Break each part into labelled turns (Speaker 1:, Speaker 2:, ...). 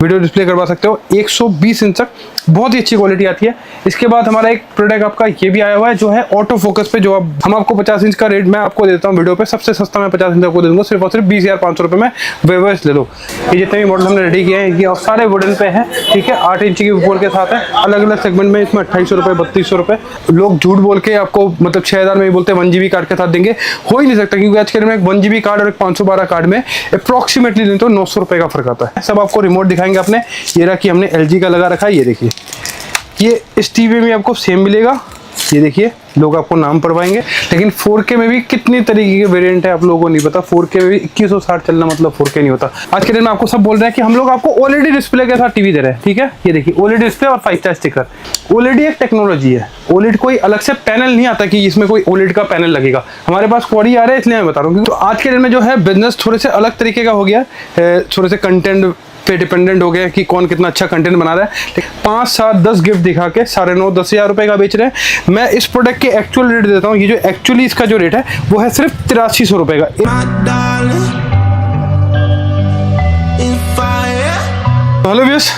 Speaker 1: Video display करवा सकते हो 120 इंच तक, बहुत ही अच्छी क्वालिटी आती है। इसके बाद हमारा एक प्रोडक्ट आपका ये भी आया हुआ है जो है ऑटो फोकस पे, जो हम आपको 50 इंच का रेट मैं आपको देता हूँ वीडियो पे, सबसे सस्ता मैं 50 इंच आपको दे दूंगा सिर्फ और सिर्फ 20,500 रुपये में। वेवर्स ले लो। ये जितने भी मॉडल हमने रेडी किए हैं ये सारे वुडन पे हैं, ठीक है। 8 इंच की ऊपर के साथ है, अलग अलग सेगमेंट में। इसमें 2800 रुपये, 3200 रुपये। लोग झूठ बोल के आपको मतलब 6000 में ही बोलते हैं 1 GB कार्ड के साथ देंगे, हो ही नहीं सकता, क्योंकि आज के दिन में 1 GB कार्ड और एक 512 कार्ड में अप्रॉक्सीमेटली नहीं तो 900 रुपये का फर्क आता है। सब आपको रिमोट दिखाएंगे अपने। ये रहा कि हमने LG का लगा रखा है, ये देखिए। ये इस टीवी में आपको सेम मिलेगा, ये देखिए। लोग आपको नाम पढ़वाएंगे, लेकिन 4K में भी कितनी तरीके के वेरिएंट है आप लोगों को नहीं पता। 4K में भी 2160 चलना मतलब 4K नहीं होता। आज के दिन में आपको सब बोल रहे हैं कि हम लोग आपको OLED डिस्प्ले के साथ टीवी दे रहे हैं, ठीक है। ये देखिए OLED डिस्प्ले और 5 स्टार स्टिकर। OLED एक टेक्नोलॉजी है, OLED कोई अलग से पैनल नहीं आता कि इसमें कोई OLED का पैनल लगेगा। हमारे पास क्वारी आ रहा है इसलिए मैं बता रहा हूँ। तो आज के दिन में जो है बिजनेस थोड़े से अलग तरीके का हो गया, थोड़े से कंटेंट पे डिपेंडेंट हो गया कि कौन कितना अच्छा कंटेंट बना रहा है। 5, 7, 10 गिफ्ट दिखा के 9,500, 10,000 रुपये का बेच रहे हैं। मैं इस प्रोडक्ट के एक्चुअल रेट देता हूँ। ये जो एक्चुअली इसका जो रेट है वो है सिर्फ 8300 रुपये का। Hello viewers,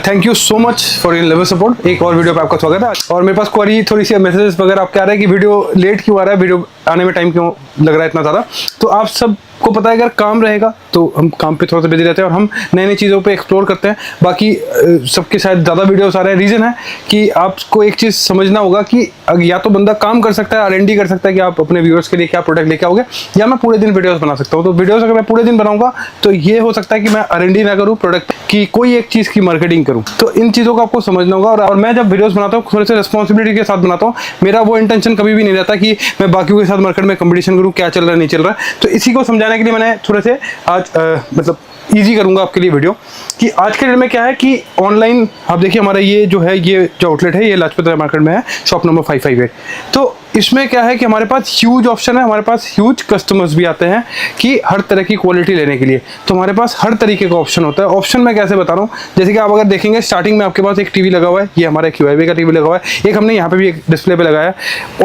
Speaker 1: thank you so much for your level support. एक और वीडियो पे आपका स्वागत है। और मेरे पास क्वारी थोड़ी सी मैसेजेस वगैरह आपके आ रहे हैं कि वीडियो लेट क्यों आ रहा है, वीडियो आने में टाइम क्यों लग रहा है इतना ज़्यादा। तो आप सबको पता है अगर काम रहेगा तो हम काम पे थोड़ा सा बिजी रहते हैं और हम नई नई चीज़ों पे एक्सप्लोर करते हैं। बाकी सबके शायद ज़्यादा वीडियोस आ रहे हैं। रीज़न है कि आपको एक चीज़ समझना होगा कि या तो बंदा काम कर सकता है, R&D कर सकता है कि आप अपने व्यूअर्स के लिए क्या प्रोडक्ट लेके आओगे, या मैं पूरे दिन वीडियोस बना सकता हूँ। तो वीडियोस अगर मैं पूरे दिन बनाऊंगा तो ये हो सकता है कि मैं R&D ना करूँ, प्रोडक्ट की कोई एक चीज़ की मार्केटिंग करूँ। तो इन चीज़ों को आपको समझना होगा। और मैं जब वीडियोस बनाता हूँ थोड़े से रिस्पॉन्सिबिलिटी के साथ बनाता हूँ। मेरा वो इंटेंशन कभी भी नहीं रहता कि मैं बाकियों के साथ मार्केट में कंपटीशन करूँ, क्या चल रहा है नहीं चल रहा है। तो इसी को समझाने के लिए मैंने थोड़े से आज मतलब ईजी करूंगा आपके लिए वीडियो कि आज के दिन में क्या है कि ऑनलाइन आप देखिए हमारा ये जो आउटलेट है ये लाजपत राय मार्केट में है, शॉप नंबर 558। तो इसमें क्या है कि हमारे पास ह्यूज ऑप्शन है, हमारे पास ह्यूज कस्टमर्स भी आते हैं कि हर तरह की क्वालिटी लेने के लिए। तो हमारे पास हर तरीके का ऑप्शन होता है। ऑप्शन मैं कैसे बता रहा हूँ, जैसे कि आप अगर देखेंगे स्टार्टिंग में आपके पास एक टीवी लगा हुआ है, ये हमारा QIV का टीवी लगा हुआ है। एक हमने यहाँ पे भी एक डिस्प्ले पे लगाया है,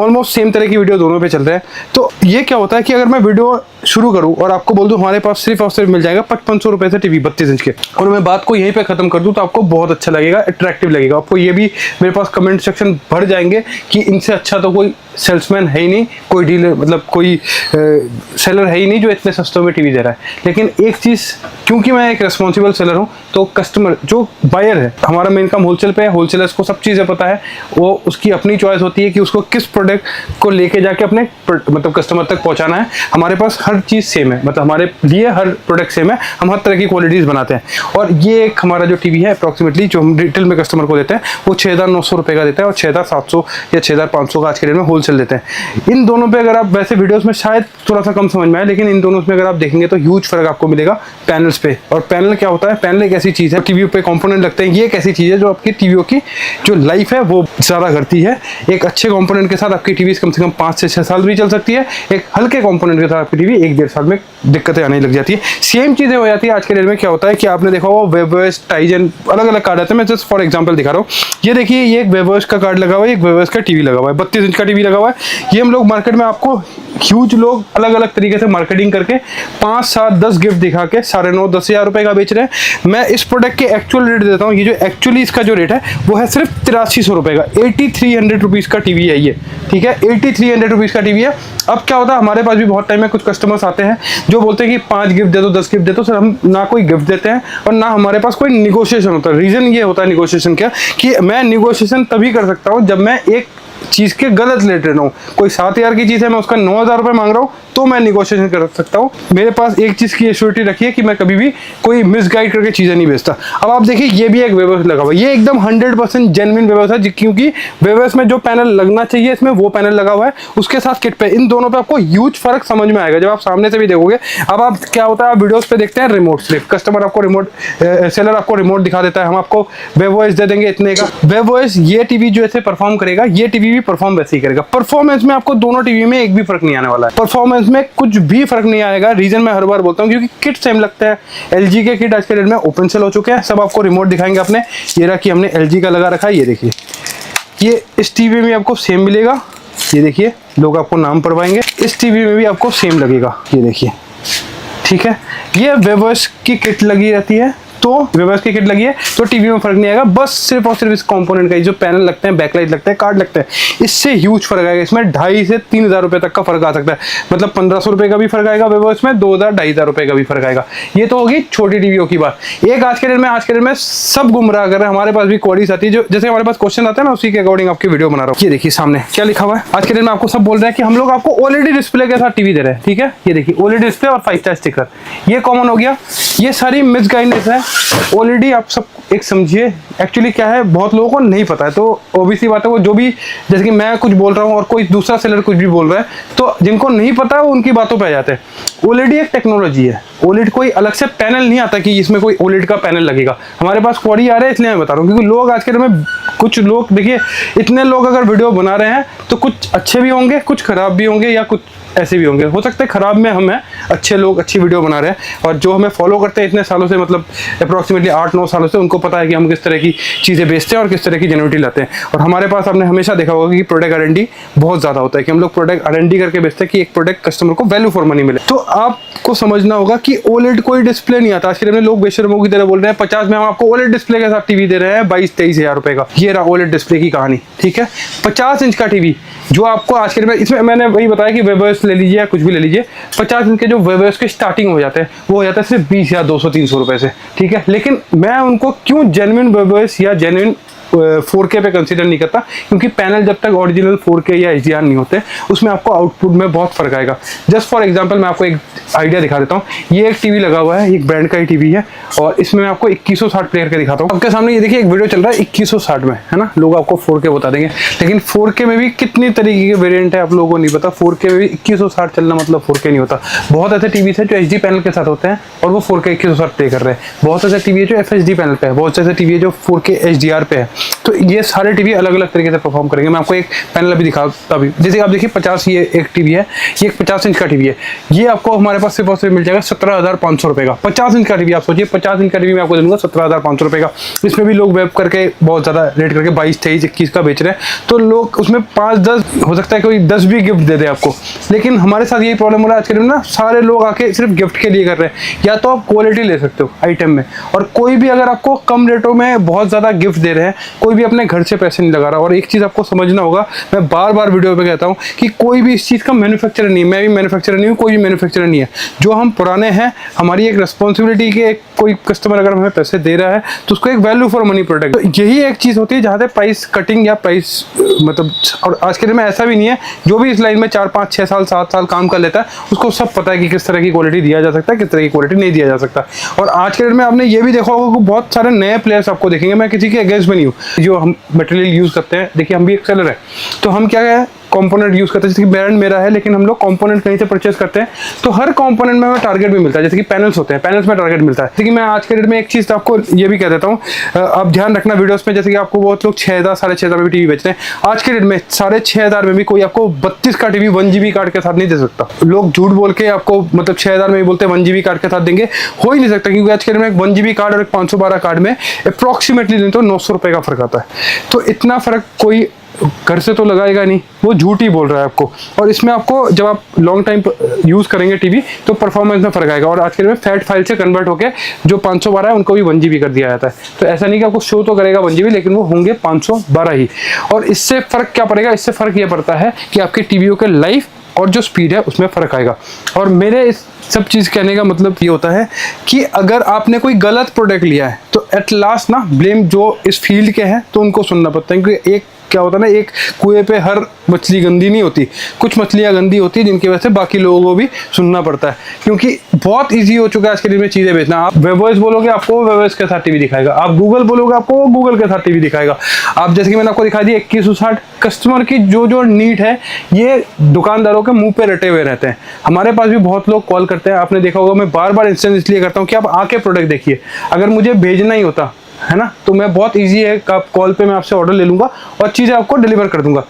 Speaker 1: ऑलमोस्ट सेम तरह की वीडियो दोनों पे चल रहे हैं। तो ये क्या होता है कि अगर मैं वीडियो शुरू करूँ और आपको बोल दूँ हमारे पास सिर्फ और सिर्फ मिल जाएगा 5500 रुपये से टीवी 32 इंच के, और मैं बात को यहीं पे खत्म कर दूँ तो आपको बहुत अच्छा लगेगा, अट्रैक्टिव लगेगा। आपको ये भी मेरे पास कमेंट सेक्शन भर जाएंगे कि इनसे अच्छा तो कोई सेल्समैन है ही नहीं, कोई डीलर मतलब कोई सेलर है ही नहीं जो इतने सस्ते में टीवी दे रहा है। लेकिन एक चीज़, क्योंकि मैं एक रिस्पॉन्सिबल सेलर हूँ तो कस्टमर जो बायर है, हमारा मेन काम होलसेल पे है, होलसेलर्स को सब चीज़ें पता है, वो उसकी अपनी चॉइस होती है कि उसको किस प्रोडक्ट को लेके जाके अपने मतलब कस्टमर तक पहुँचाना है। हमारे पास हर चीज़ सेम है, मतलब हमारे लिए हर प्रोडक्ट सेम है, हम हर तरह की क्वालिटीज़ बनाते हैं। और ये एक हमारा जो टीवी है अप्रॉक्सीमेटली जो हम रिटेल में कस्टमर को देते हैं वो 6,900 रुपये का देता है, और 6,700 या 6,500 का आज के डेट में होलसेल देते हैं। इन दोनों पे अगर आप वैसे वीडियोस में शायद थोड़ा सा कम समझ में आए, लेकिन इन दोनों में अगर आप देखेंगे तो ह्यूज फर्क आपको मिलेगा पैनल्स पे। और पैनल क्या होता है, पैनल एक ऐसी चीज़ है, टीवी पे कंपोनेंट लगते हैं, ये एक ऐसी चीज़ है जो आपकी टीवीओ की जो लाइफ है वो ज़्यादा करती है। एक अच्छे कंपोनेंट के साथ आपकी टीवी कम से कम 5 से 6 साल भी चल सकती है। एक हल्के कंपोनेंट के साथ आपकी टीवी 1-1.5 साल में दिक्कतें आने लग जाती है। सेम चीज़ें हो जाती है आज के डेट में। क्या होता है कि आपने देखा होगा वेवर्स, टाइजन, अलग अलग कार्ड आते हैं। मैं जस्ट फॉर एग्जांपल दिखा रहा हूँ। ये देखिए ये एक वेवर्स का कार्ड लगा हुआ है, एक वेवर्स का टीवी लगा हुआ है, 32 इंच का टीवी लगा हुआ है। ये हम लोग मार्केट में आपको ह्यूज लोग अलग अलग तरीके से मार्केटिंग करके 5, 7, 10 गिफ्ट दिखा के 9,500, 10,000 रुपये का बेच रहे हैं। मैं इस प्रोडक्ट के एक्चुअल रेट देता हूँ। ये जो एक्चुअली इसका जो रेट है वो है सिर्फ 8300 रुपये का। 8300 रुपीज़ का टीवी है ये, ठीक है। 8300 रुपीज़ का टीवी है। अब क्या होता है, हमारे पास भी बहुत टाइम में कुछ कस्टमर्स आते हैं जो बोलते हैं कि 5 गिफ्ट दे दो, 10 गिफ्ट दे दो। सर हम ना कोई गिफ्ट देते हैं और ना हमारे पास कोई निगोशिएशन होता है। रीज़न ये होता है निगोशिएशन क्या कि मैं निगोशिएशन तभी कर सकता हूँ जब मैं एक चीज़ के गलत रेट रहा हूँ। कोई 7,000 की चीज़ है, मैं उसका 9,000 रुपये मांग रहा हूँ तो मैं निगोशिएशन कर सकता हूँ। मेरे पास एक चीज़ की एश्योरिटी रखी है कि मैं कभी भी कोई मिसगाइड करके चीज़ें नहीं बेचता। अब आप देखिए ये भी एक वेवर्स लगा हुआ है, ये एकदम 100% जेन्युइन वेवर्स है, क्योंकि वेवर्स में जो पैनल लगना चाहिए इसमें वो पैनल लगा हुआ है। उसके साथ किट पे इन दोनों पे आपको ह्यूज फर्क समझ में आएगा जब आप सामने से भी देखोगे। अब आप क्या होता है, आप वीडियोस पे देखते हैं रिमोट सिर्फ, कस्टमर आपको रिमोट, सेलर आपको रिमोट दिखा देता है, हम आपको वेवॉइस दे देंगे इतने का। वेवॉइस ये टीवी जो ऐसे परफॉर्म करेगा, ये टीवी भी परफॉर्म वैसे ही करेगा। परफॉर्मेंस में आपको दोनों टीवी में एक भी फर्क नहीं आने वाला है, परफॉर्मेंस में कुछ भी फर्क नहीं आएगा। रीजन मैं हर बार बोलता हूँ क्योंकि किट सेम लगता है। LG के किट आज के डेट में ओपन सेल हो चुके हैं, सब आपको रिमोट दिखाएंगे अपने। ये रहा कि हमने LG का लगा रखा है, ये देखिए। ये इस टीवी में आपको सेम मिलेगा, ये देखिए। लोग आपको नाम पढ़वाएंगे, इस टीवी में भी आपको सेम लगेगा, ये देखिए, ठीक है। ये वेवर्स की किट लगी रहती है, तो वेबर्स की किट लगी है तो टीवी में फर्क नहीं आएगा, बस सिर्फ और सिर्फ इस कंपोनेंट का जो पैनल लगते हैं, बैकलाइट लगते हैं, कार्ड लगते हैं, इससे ह्यूज फर्क आएगा। इसमें 2,500 से 3,000 रुपए तक का फर्क आ सकता है, मतलब 1,500 रुपए का भी फर्क आएगा वेबर्स में, 2,000-2,500 रुपए का भी फर्क आएगा। ये तो होगी छोटी टीवियों की बात। एक आज के डेट में सब गुमराह कर रहे हैं। हमारे पास भी क्वेरीज आती है, जो जैसे हमारे पास क्वेश्चन आते हैं ना, उसी के अकॉर्डिंग आपकी वीडियो बना रहा हूँ। ये देखिए सामने क्या लिखा हुआ है। आज के डेट में आपको सब बोल रहे हैं कि हम लोग आपको ओएलईडी डिस्प्ले के साथ टीवी दे रहे हैं, ठीक है। ये देखिए ओएलईडी डिस्प्ले और 5 स्टार स्टिकर, ये कॉमन हो गया। ये सारी मिसगाइडेंस है। ओएलईडी आप सब एक समझिए एक्चुअली क्या है, बहुत लोगों को नहीं पता है। तो ओबीसी बात है, वो जो भी जैसे कि मैं कुछ बोल रहा हूँ और कोई दूसरा सेलर कुछ भी बोल रहा है, तो जिनको नहीं पता है वो उनकी बातों पे आ जाते हैं। ओएलईडी एक टेक्नोलॉजी है। ओएलईडी कोई अलग से पैनल नहीं आता कि इसमें कोई ओएलईडी का पैनल लगेगा। हमारे पास क्वारी आ रहा है इसलिए मैं बता रहा हूँ, क्योंकि लोग आज के डेट में कुछ लोग देखिए, इतने लोग अगर वीडियो बना रहे हैं तो कुछ अच्छे भी होंगे, कुछ खराब भी होंगे, या कुछ ऐसे भी होंगे। हो सकता है खराब में हम हैं, अच्छे लोग अच्छी वीडियो बना रहे हैं, और जो हमें फॉलो करते हैं इतने सालों से, मतलब अप्रॉक्सीमेटली 8-9 सालों से, उनको पता है कि हम किस तरह की चीज़ें बेचते हैं और किस तरह की जेन्युइनिटी लाते हैं। और हमारे पास आपने हमेशा देखा होगा कि प्रोडक्ट R&D बहुत ज़्यादा होता है, कि हम लोग प्रोडक्ट R&D करके बेचते हैं कि एक प्रोडक्ट कस्टमर को वैल्यू फॉर मनी मिले। तो आपको समझना होगा कि ओएलईडी कोई डिस्प्ले नहीं आता। आज के दिन में लोग बेशर्मों की तरह बोल रहे हैं 50 में हम आपको ओएलईडी डिस्प्ले के साथ टीवी दे रहे हैं 22-23 हज़ार रुपए का। ये रहा ओएलईडी डिस्प्ले की कहानी, ठीक है। 50 इंच का टीवी जो आपको आज के दिन में, इसमें मैंने वही बताया कि वेबर्स ले लीजिए या कुछ भी ले लीजिए, 50 इंच के जो वेबर्स के स्टार्टिंग हो जाते हैं वो हो जाता है सिर्फ 20 या 200-300 रुपए से, ठीक है। लेकिन मैं उनको क्यों जेन्युइन वेबर्स या जेन्युइन 4K पे कंसीडर नहीं करता, क्योंकि पैनल जब तक ओरिजिनल 4K या HDR नहीं होते उसमें आपको आउटपुट में बहुत फर्क आएगा। जस्ट फॉर एग्जांपल मैं आपको एक आइडिया दिखा देता हूँ। ये एक टीवी लगा हुआ है, एक ब्रांड का ही टीवी है, और इसमें मैं आपको 2160 प्लेयर का दिखाता हूँ। आपके सामने ये देखिए एक वीडियो चल रहा है 2160 में, है ना। लोग आपको 4K बता देंगे, लेकिन 4K में भी कितनी तरीके के वेरिएंट है आप लोगों को नहीं पता। 4K में भी 2160 चलना मतलब 4K नहीं होता। बहुत ऐसे टीवी है जो HD पैनल के साथ होते हैं और वो 4K 2160 प्ले कर रहे हैं। बहुत ऐसे टीवी है जो FHD पैनल पे है, बहुत ऐसे टीवी है जो 4K HDR पे है। तो ये सारे टीवी अलग अलग तरीके से परफॉर्म करेंगे। मैं आपको एक पैनल अभी दिखाता भी, जैसे आप देखिए 50, ये एक टीवी है, ये एक 50 इंच का टीवी है। ये आपको हमारे पास सिर्फ और सिर्फ मिल जाएगा 17,500 रुपए का। 50 इंच का टीवी, आप सोचिए 50 इंच का टीवी मैं आपको दूंगा 17,500 रुपए का। इसमें भी लोग वेब करके बहुत ज्यादा रेट करके 22, 23, 21 का बेच रहे हैं। तो लोग उसमें 5-10, हो सकता है कोई 10 भी गिफ्ट दे दे आपको, लेकिन हमारे साथ यही प्रॉब्लम हो रहा है आज के दिन ना, सारे लोग आके सिर्फ गिफ्ट के लिए कर रहे हैं। या तो आप क्वालिटी ले सकते हो आइटम में, और कोई भी अगर आपको कम रेटों में बहुत ज्यादा गिफ्ट दे रहे हैं, कोई भी अपने घर से पैसे नहीं लगा रहा। और एक चीज आपको समझना होगा, मैं बार बार वीडियो पे कहता हूँ कि कोई भी इस चीज का मैन्युफैक्चरर नहीं है। मैं भी मैन्युफैक्चरर नहीं हूँ, कोई भी मैन्युफैक्चरर नहीं है। जो हम पुराने हैं, हमारी एक रिस्पॉन्सिबिलिटी के कोई कस्टमर अगर हमें पैसे दे रहा है तो उसको एक वैल्यू फॉर मनी प्रोडक्ट, तो यही एक चीज होती है जहाँ से प्राइस कटिंग या प्राइस मतलब। और आज के दिन में ऐसा भी नहीं है, जो भी इस लाइन में 4, 5, 6 साल 7 साल काम कर लेता है उसको सब पता है कि किस तरह की क्वालिटी दिया जा सकता है, किस तरह की क्वालिटी नहीं दिया जा सकता। और आज के दिन में आपने ये भी देखा होगा कि बहुत सारे नए प्लेयर्स आपको देखेंगे। मैं किसी के अगेंस्ट में नहीं हूँ, जो हम मटेरियल यूज करते हैं। देखिए हम भी एक सेलर है, तो हम क्या है कंपोनेंट यूज करते हैं। जैसे कि ब्रांड मेरा है, लेकिन हम लोग कंपोनेंट कहीं से परचेज करते हैं, तो हर कंपोनेंट में हमें टारगेट भी मिलता है। जैसे कि पैनल्स होते हैं, पैनल्स में टारगेट मिलता है। जैसे कि मैं आज के डेट में एक चीज आपको ये भी कह देता हूँ, आप ध्यान रखना वीडियोस में। जैसे कि आपको बहुत लोग 6,000, 6,500 में भी टीवी बेचते हैं। आज के डेट में 6,500 में भी कोई आपको 32 का टीवी 1 GB कार्ड के साथ नहीं दे सकता। लोग झूठ बोल के आपको मतलब 6,000 में भी बोलते हैं 1 GB कार्ड के साथ देंगे, हो ही नहीं सकता। क्योंकि आज के डेट में एक 1 GB कार्ड और एक 512 कार्ड में अप्रॉक्सीमेटली नहीं तो 900 रुपए का फर्क आता है। तो इतना फर्क कोई घर से तो लगाएगा नहीं, वो झूठ ही बोल रहा है आपको। और इसमें आपको जब आप लॉन्ग टाइम यूज करेंगे टीवी, तो परफॉर्मेंस में फर्क आएगा। और आज के दिन में फैट फाइल से कन्वर्ट होकर जो 512 है उनको भी 1 GB कर दिया जाता है। तो ऐसा नहीं कि आपको शो तो करेगा 1 GB, लेकिन वो होंगे 512 ही। और इससे फर्क क्या पड़ेगा? इससे फर्क ये पड़ता है कि आपके टीवीओ के लाइफ और जो स्पीड है उसमें फर्क आएगा। और मेरे इस सब चीज़ कहने का मतलब ये होता है कि अगर आपने कोई गलत प्रोडक्ट लिया है तो एट लास्ट ना ब्लेम जो इस फील्ड के हैं तो उनको सुनना पड़ता है। क्योंकि एक क्या होता है ना, एक कुएं पे हर मछली गंदी नहीं होती, कुछ मछलियां गंदी होती है जिनकी वजह से बाकी लोगों को भी सुनना पड़ता है। क्योंकि बहुत इजी हो चुका है आज के दिन में चीज़ें बेचना। आप वेबवर्स बोलोगे आपको वेबवर्स के साथ टीवी दिखाएगा, आप गूगल बोलोगे आपको वो गूगल के साथ टीवी दिखाएगा। आप जैसे कि मैंने आपको दिखा दिया 2160, कस्टमर की जो नीड है ये दुकानदारों के मुंह पे रटे हुए रहते हैं। हमारे पास भी बहुत लोग कॉल करते हैं, आपने देखा होगा। मैं बार बार इंस्टेंस इसलिए करता हूँ कि आप आके प्रोडक्ट देखिए। अगर मुझे भेजना ही होता है ना, तो मैं बहुत इजी है, आप कॉल पे मैं आपसे ऑर्डर ले लूंगा और चीज़ें आपको डिलीवर कर दूंगा।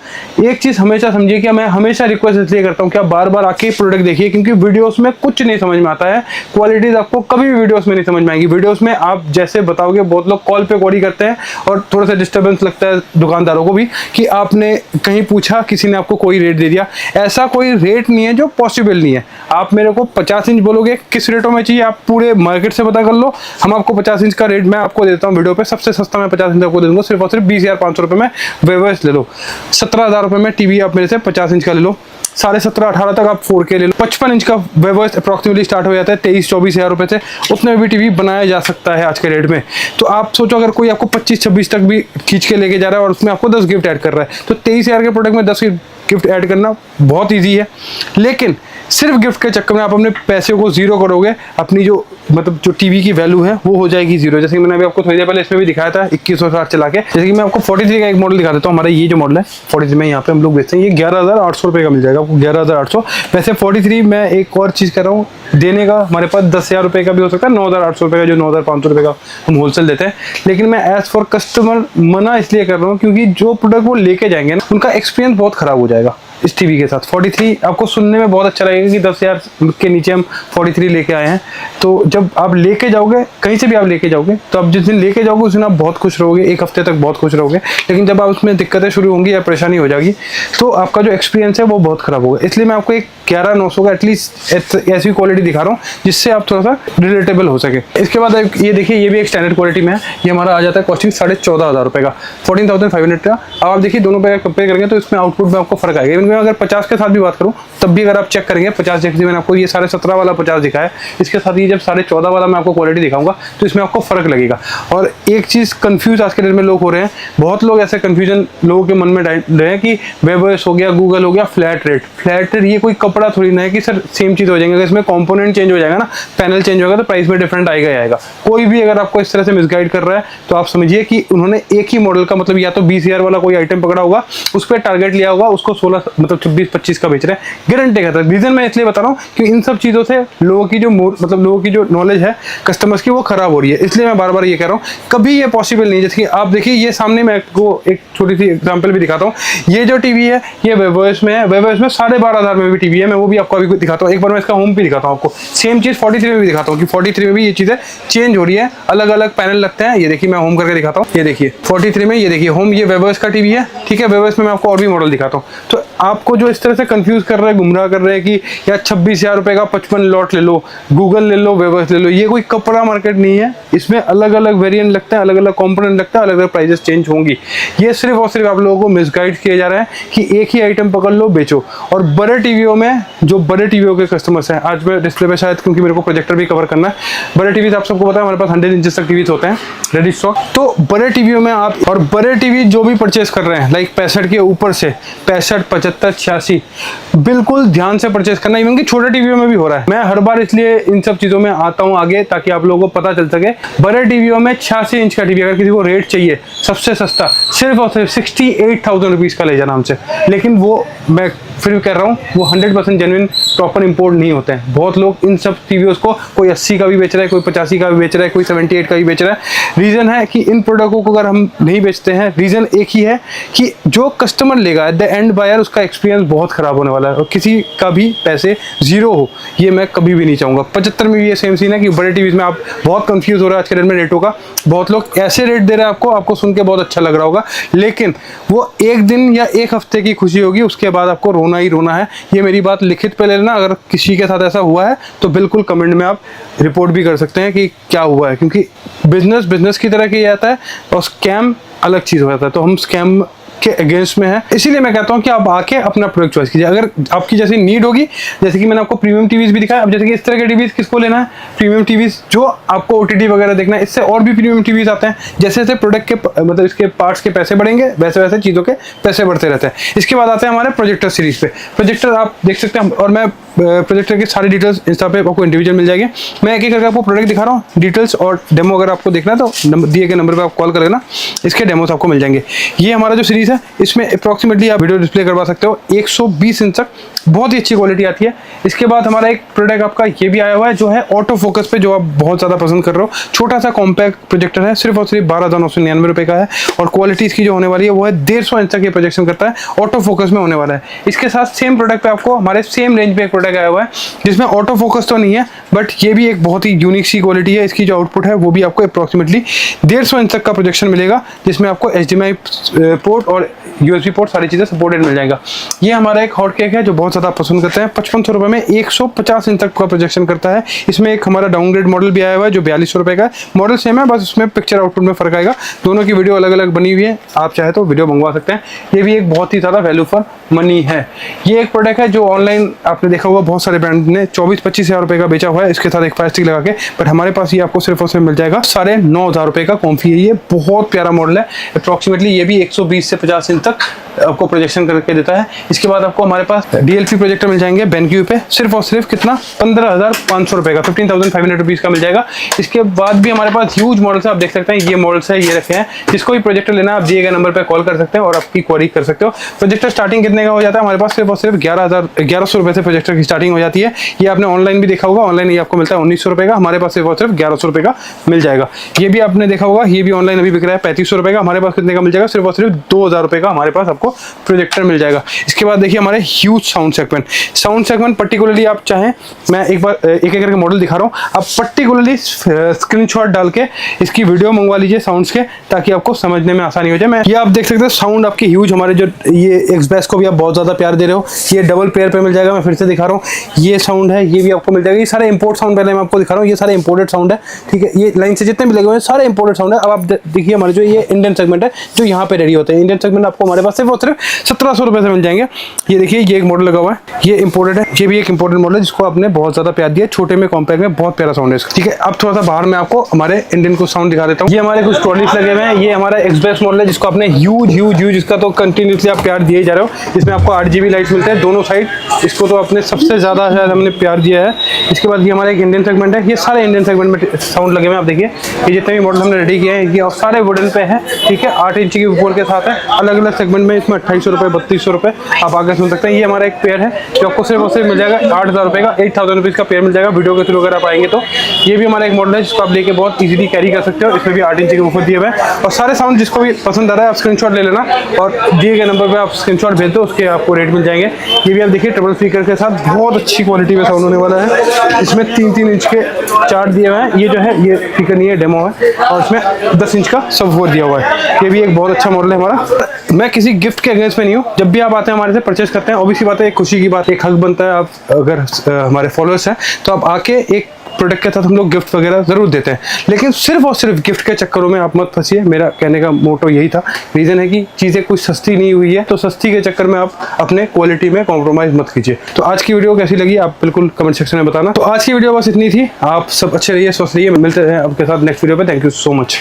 Speaker 1: एक चीज़ हमेशा समझिए कि मैं हमेशा रिक्वेस्ट इसलिए करता हूँ कि आप बार बार आके प्रोडक्ट देखिए, क्योंकि वीडियोस में कुछ नहीं समझ में आता है। क्वालिटीज आपको कभी भी वीडियोस में नहीं समझ में आएगी। वीडियोस में आप जैसे बताओगे, बहुत लोग कॉल पे क्वेरी करते हैं और थोड़ा सा डिस्टर्बेंस लगता है दुकानदारों को भी कि आपने कहीं पूछा, किसी ने आपको कोई रेट दे दिया, ऐसा कोई रेट नहीं है जो पॉसिबल नहीं है। आप मेरे को 50 इंच बोलोगे किस रेटों में चाहिए, आप पूरे मार्केट से पता कर लो, हम आपको 50 इंच का रेट मैं आपको देता हूँ वीडियो पे। सबसे सस्ता मैं 50 इंच आपको दे दूंगा सिर्फ और सिर्फ 20,500 रुपये में। वेवर्स ले लो, 17,000 रुपये में टीवी आप मेरे से 50 इंच का ले लो, 17,500-18 तक आप 4K ले लो। 55 इंच का वेवर्स अप्रॉक्सीमेटली स्टार्ट हो जाता है 23-24 हज़ार रुपये से, उतने में भी टीवी बनाया जा सकता है आज के रेट में। तो आप सोचो अगर कोई आपको 25-26 तक भी खींच के लेके जा रहा है और उसमें आपको 10 गिफ्ट ऐड कर रहा है, तो 23,000 के प्रोडक्ट में 10 गिफ्ट ऐड करना बहुत ईजी है। लेकिन सिर्फ गिफ्ट के चक्कर में आप अपने पैसे को जीरो करोगे, अपनी जो मतलब जो टीवी की वैल्यू है वो हो जाएगी जीरो। जैसे कि मैंने अभी आपको थोड़ी देर पहले इसमें भी दिखाया था 2160 चला के। जैसे कि मैं आपको 43 का एक मॉडल दिखा देता हूँ। हमारा ये जो मॉडल है 43 में यहाँ पे हम लोग बेचते हैं, ये 11,800 रुपये का मिल जाएगा आपको, 11,800। वैसे 43 में एक और चीज़ कर रहा हूँ देने का, हमारे पास 10,000 रुपये का भी हो सकता है, 9,800 रुपये का, जो 9,500 रुपये का हम होलसेल देते हैं। लेकिन मैं एज फॉर कस्टमर मना इसलिए कर रहा हूँ क्योंकि जो प्रोडक्ट वो लेके जाएंगे ना, उनका एक्सपीरियंस बहुत खराब हो जाएगा इस टीवी के साथ। 43 आपको सुनने में बहुत अच्छा लगेगा कि 10,000 के नीचे हम 43 लेके आए हैं। तो जब आप लेके जाओगे, कहीं से भी आप लेके जाओगे, तो आप जिस दिन लेके जाओगे उस दिन आप बहुत खुश रहोगे, एक हफ्ते तक बहुत खुश रहोगे। लेकिन जब आप उसमें दिक्कतें शुरू होंगी या परेशानी हो जाएगी, तो आपका जो एक्सपीरियंस है वो बहुत खराब होगा। इसलिए मैं आपको एक 11,900 का एटलीस्ट ऐसी क्वालिटी दिखा रहा हूँ जिससे आप थोड़ा सा रिलेटेबल हो सके। इसके बाद ये देखिए, ये भी एक स्टैंडर्ड क्वालिटी में है। ये हमारा आ जाता है कॉस्टिंग 14,500 रुपये का, 14,500 का। अब आप देखिए दोनों पे कंपेयर करेंगे तो इसमें आउटपुट में आपको फर्क आएगा। अगर 50 के साथ भी बात करूं तब भी अगर आप चेक करेंगे, 50 जैसे मैंने आपको ये 17.5 वाला 50 दिखाया, इसके साथ ये जब 14.5 वाला मैं आपको क्वालिटी दिखाऊंगा तो इसमें आपको फर्क लगेगा। और एक चीज़ कंफ्यूज आज के डेट में लोग हो रहे हैं, बहुत लोग ऐसे कंफ्यूजन लोगों के मन में डाल रहे हैं कि वेवर्स हो गया, गूगल हो गया, फ्लैट रेट। फ्लैट रेट ये कोई कपड़ा थोड़ी ना है कि सर सेम चीज़ हो जाएंगे। अगर इसमें कॉम्पोनेंट चेंज हो जाएगा ना, पैनल चेंज होगा तो प्राइस में डिफरेंट आएगा ही आएगा। कोई भी अगर आपको इस तरह से मिसगाइड कर रहा है तो आप समझिए कि उन्होंने एक ही मॉडल का मतलब या तो 20,000 वाला कोई आइटम पकड़ा होगा, उस पर टारगेट लिया होगा, उसको 16 मतलब 24-25 का बेच रहे हैं, गारंटी कहता है। रीजन मैं इसलिए बता रहा हूँ कि इन सब चीज़ों से लोगों की जो मतलब लोगों की जो नॉलेज है कस्टमर्स की वो खराब हो रही है। इसलिए मैं बार बार ये कह रहा हूँ, कभी ये पॉसिबल नहीं है। जैसे कि आप देखिए, ये सामने मैं आपको एक छोटी सी एग्जांपल भी दिखाता हूँ। ये जो टीवी है ये वेवर्स में है, वेवर्स में 12,500 में भी टीवी है। मैं वो भी आपको अभी दिखाता हूँ। एक बार मैं इसका होम भी दिखाता हूँ आपको। सेम चीज़ 43 में भी दिखाता हूँ कि 43 में भी ये चीज़ें चेंज हो रही है, अलग अलग पैनल लगते हैं। ये देखिए मैं होम करके दिखाता हूँ। ये देखिए 43 में, ये देखिए होम, ये वेवर्स का टीवी है, ठीक है। वेवर्स में मैं आपको और भी मॉडल दिखाता हूँ। तो आपको जो इस तरह से कंफ्यूज कर रहे हैं, गुमराह कर रहे हैं कि यार 26,000 रुपये का 55 लॉट ले लो, गूगल ले लो, वेवर्स ले लो, ये कोई कपड़ा मार्केट नहीं है। इसमें अलग अलग वेरिएंट लगते हैं, अलग अलग कंपोनेंट लगता है, अलग अलग प्राइजेस चेंज होंगी। ये सिर्फ और सिर्फ आप लोगों को मिसगाइड किया जा रहा है कि एक ही आइटम पकड़ लो, बेचो। और बड़े टीवियों में जो बड़े टीवियों के कस्टमर्स हैं, आज मैं डिस्प्ले पे शायद क्योंकि मेरे को प्रोजेक्टर भी कवर करना है, बड़े टीवी आप सबको पता है हमारे पास 100 इंचेस तक टीवीज होते हैं रेडी स्टॉक। तो बड़े टीवियों में आप, और बड़े टीवी जो भी परचेस कर रहे हैं लाइक 65 के ऊपर से, 65, 75, 86, बिल्कुल ध्यान से परचेस करना। इवन कि छोटे टीवियों में भी हो रहा है। मैं हर बार इसलिए इन सब चीज़ों में आता हूँ आगे, ताकि आप लोगों को पता चल सके। बड़े टीवियों में 86 इंच का टीवी अगर किसी को रेट चाहिए सबसे सस्ता, सिर्फ और सिर्फ 68,000 रुपीज़ का ले जाना हमसे। लेकिन वो मैं फिर भी कह रहा हूँ, वो 100% जेन्युइन प्रॉपर इंपोर्ट नहीं होते हैं। बहुत लोग इन सब टीवीओं को कोई 80 का भी बेच रहा है, कोई 85 का भी बेच रहा है, कोई 78 का भी बेच रहा है। रीज़न है कि इन प्रोडक्टों को अगर हम नहीं बेचते हैं, रीज़न एक ही है कि जो कस्टमर लेगा एट द एंड बायर, उसका एक्सपीरियंस बहुत ख़राब होने वाला है और किसी का भी पैसे जीरो हो, ये मैं कभी भी नहीं चाहूँगा। 75 में भी ये सेम सीन है कि बड़े टीवीज़ में आप बहुत कंफ्यूज हो रहा है आज के डेट में रेटों का। बहुत लोग ऐसे रेट दे रहे हैं आपको सुन के बहुत अच्छा लग रहा होगा, लेकिन वो एक दिन या एक हफ्ते की खुशी होगी, उसके बाद आपको रोना ही रोना है। ये मेरी बात लिखित पे ले लेना। अगर किसी के साथ ऐसा हुआ है तो बिल्कुल कमेंट में आप रिपोर्ट भी कर सकते हैं कि क्या हुआ है, क्योंकि बिजनेस की तरह किया जाता है और स्कैम अलग चीज़ हो जाता है। तो हम स्कैम के अगेंस्ट में है। इसीलिए मैं कहता हूं कि आप आके अपना प्रोडक्ट चॉइस कीजिए। अगर आपकी जैसी नीड होगी, जैसे कि मैंने आपको प्रीमियम टीवीज भी दिखाया, अब जैसे कि इस तरह के टीवीज किसको लेना है, प्रीमियम टीवीज जो आपको ओटीटी वगैरह देखना है, इससे और भी प्रीमियम टीवीज आते हैं। जैसे जैसे प्रोडक्ट के मतलब इसके पार्ट्स के पैसे बढ़ेंगे, वैसे वैसे चीज़ों के पैसे बढ़ते रहते हैं। इसके बाद आते हैं हमारे प्रोजेक्टर सीरीज पे। प्रोजेक्टर आप देख सकते हैं, और मैं प्रोजेक्टर की सारी डिटेल्स इंस्टा पे आपको इंडिविजुअल मिल जाएगी। मैं एक एक करके आपको प्रोडक्ट दिखा रहा हूँ, डिटेल्स और डेमो अगर आपको देखना है तो दिए गए नंबर पे आप कॉल कर लेना, इसके डेमोस आपको मिल जाएंगे। ये हमारा जो सीरीज है, इसमें अप्रॉक्सीमेटली आप वीडियो डिस्प्ले करवा सकते हो 120 इंच तक, बहुत ही अच्छी क्वालिटी आती है। इसके बाद हमारा एक प्रोडक्ट आपका ये भी आया हुआ है जो है ऑटो फोकस पे, जो आप बहुत ज़्यादा पसंद कर रहे हो। छोटा सा कॉम्पैक्ट प्रोजेक्टर है, सिर्फ और सिर्फ 12,999 रुपये का है, और क्वालिटी इसकी जो होने वाली है वो है 150 इंच तक ये प्रोजेक्शन करता है, ऑटो फोकस में होने वाला है। इसके साथ सेम प्रोडक्ट पे आपको हमारे सेम रेंज पे एक प्रोडक्ट प्रोडक्ट आया हुआ है जिसमें ऑटो फोकस तो नहीं है, बट ये भी एक बहुत ही यूनिक सी क्वालिटी है। इसकी जो आउटपुट है वो भी आपको अप्रॉक्सीमेटली 150 इंच तक का प्रोजेक्शन मिलेगा, जिसमें आपको HDMI पोर्ट और USB पोर्ट सारी चीज़ें सपोर्टेड मिल जाएगा। ये हमारा एक हॉट केक है जो बहुत ज़्यादा पसंद करते हैं। 5500 रुपये में 150 इंच तक का प्रोजेक्शन करता है। इसमें एक हमारा डाउनग्रेड मॉडल भी आया हुआ है जो 4200 रुपये का है। मॉडल सेम है, बस उसमें पिक्चर आउटपुट में फर्क आएगा। दोनों की वीडियो अलग अलग बनी हुई है, आप चाहे तो वीडियो मंगवा सकते हैं। ये भी एक बहुत ही ज़्यादा वैल्यू फॉर मनी है। ये एक प्रोडक्ट है जो ऑनलाइन आपने देखा होगा बहुत सारे ब्रांड ने 24-25 हज़ार रुपये का बेचा हुआ है इसके साथ एक प्लास्टिक लगा के, बट हमारे पास ये आपको सिर्फ और सिर्फ मिल जाएगा 9,500 रुपये का कॉम्फी है। ये बहुत प्यारा मॉडल है। अप्रॉक्सीमेटली ये भी 120 से 50 इंच तक आपको प्रोजेक्शन करके देता है। इसके बाद आपको हमारे पास DLP प्रोजेक्टर मिल जाएंगे BenQ पे, सिर्फ और सिर्फ कितना 15,500 रुपये का, 15,500 रुपीज़ का मिल जाएगा। इसके बाद भी हमारे पास ह्यूज मॉडल्स है, आप देख सकते हैं ये मॉडल्स है, ये रखे हैं। जिसको भी प्रोजेक्टर लेना है आप दिए गए नंबर पर कॉल कर सकते हैं और आपकी क्वेरी कर सकते हो। प्रोजेक्टर स्टार्टिंग कितने का हो जाता है हमारे पास, सिर्फ और सिर्फ 11,100 रुपये से प्रोजेक्टर की स्टार्टिंग हो जाती है। ये आपने ऑनलाइन भी देखा होगा, ऑनलाइन ये आपको मिलता है 1900 रुपये का, हमारे पास सिर्फ और सिर्फ 1100 रुपये का मिल जाएगा। ये भी आपने देखा होगा, ये भी ऑनलाइन अभी बिक रहा है 3500 रुपये का, हमारे पास कितने का मिल जाएगा, सिर्फ और सिर्फ 2,000 रुपये का हमारे पास आपको प्रोजेक्टर मिल जाएगा। इसके बाद देखिए हमारे ह्यूज साउंड सेगमेंट पर्टिकुलरली आप चाहें, मैं एक बार एक करके मॉडल दिखा रहा हूँ, आप पर्टिकुलरली स्क्रीनशॉट डाल के इसकी वीडियो मंगवा लीजिए साउंड्स के, ताकि आपको समझने में आसानी हो जाए। ये आप देख सकते हैं साउंड आपकी ह्यूज, हमारे जो ये एक्सबैस को भी आप बहुत ज़्यादा प्यार दे रहे हो, ये डबल पेयर पे मिल जाएगा। मैं फिर से दिखा रहा हूँ, ये साउंड है, ये भी आपको मिल जाएगा। ये सारे इंपोर्ट साउंड पहले मैं आपको दिखा रहा हूँ, ये सारे इंपोर्टेड साउंड है, ठीक है। ये लाइन से जितने भी लगे हुए हैं सारे इंपोर्टेड साउंड है। अब आप देखिए हमारे जो ये इंडियन सेगमेंट है जो यहाँ पे रेडी होते हैं, इंडियन सेगमेंट आपको हमारे पास सिर्फ और सिर्फ 1700 रुपये से मिल जाएंगे। ये देखिए ये एक मॉडल लगा हुआ है, ये इंपोर्टेड है, ये भी एक इंपोर्टेड मॉडल है जिसको आपने बहुत ज़्यादा प्यार दिया, छोटे में कॉम्पैक्ट में बहुत प्यारा साउंड है इसका, ठीक है। अब थोड़ा सा बाहर में आपको हमारे इंडियन को साउंड दिखा देता हूँ। ये हमारे कुछ ट्रॉलीज लगे हुए हैं, ये हमारा एक्सप्रेस मॉडल है जिसको आपने ह्यूज इसका तो कंटिन्यूसली आप प्यार दिए जा रहे हो। इसमें आपको 8GB लाइट्स मिलते हैं दोनों साइड, इसको तो आपने सबसे ज़्यादा शायद हमने प्यार दिया है। इसके बाद ये हमारा एक इंडियन सेगमेंट है, ये सारे इंडियन सेगमेंट में साउंड लगे हुए हैं। आप देखिए ये जितने भी मॉडल हमने रेडी किए हैं ये सारे वुडन पे हैं, ठीक है। 8 इंच की ऊपर के साथ है, अलग अलग सेगमेंट में। इसमें 2800 रुपये 3200 रुपये आप आगे सुन सकते हैं। ये हमारा एक पेयर है जो आपको सिर्फ और सिर्फ मिल जाएगा 8,000 रुपये का, 8,000 रुपीज़ का पेयर मिल जाएगा वीडियो के थ्रू अगर आप आएंगे तो। ये भी हमारा एक मॉडल है जिसको आप लेके बहुत इजीली कैरी कर सकते हो। इसमें भी 8 इंच के ऊपर दिए हुए हैं और सारे साउंड जिसको भी पसंद आ रहा है आप स्क्रीनशॉट ले लेना और दिए गए नंबर पर आप स्क्रीनशॉट भेज दो, उसके आपको रेट मिल जाएंगे। ये भी आप देखिए ट्रिपल स्पीकर के साथ बहुत अच्छी क्वालिटी में साउंड होने वाला है। इसमें 3-3 इंच के चार्ट दिए हुए हैं। ये जो है ये स्पीकर नहीं है, डेमो है, और इसमें 10 इंच का सबवूफर दिया हुआ है। ये भी एक बहुत अच्छा मॉडल है हमारा। मैं किसी गिफ्ट के अगेंस्ट में नहीं हूँ, जब भी आप आते हैं हमारे से परचेस करते हैं, ऑब्वियसली बात है, एक खुशी की बात, एक हक बनता है। आप अगर हमारे फॉलोअर्स हैं तो आप आके एक प्रोडक्ट के साथ हम लोग गिफ्ट वगैरह जरूर देते हैं, लेकिन सिर्फ और सिर्फ गिफ्ट के चक्करों में आप मत फंसिए। मेरा कहने का मोटो यही था। रीज़न है कि चीज़ें कुछ सस्ती नहीं हुई है, तो सस्ती के चक्कर में आप अपने क्वालिटी में कॉम्प्रोमाइज़ मत कीजिए। तो आज की वीडियो कैसी लगी आप बिल्कुल कमेंट सेक्शन में बताना। तो आज की वीडियो बस इतनी थी। आप सब अच्छे रहिए, स्वस्थ रहिए। मिलते हैं आपके साथ नेक्स्ट वीडियो पे। Thank you so much.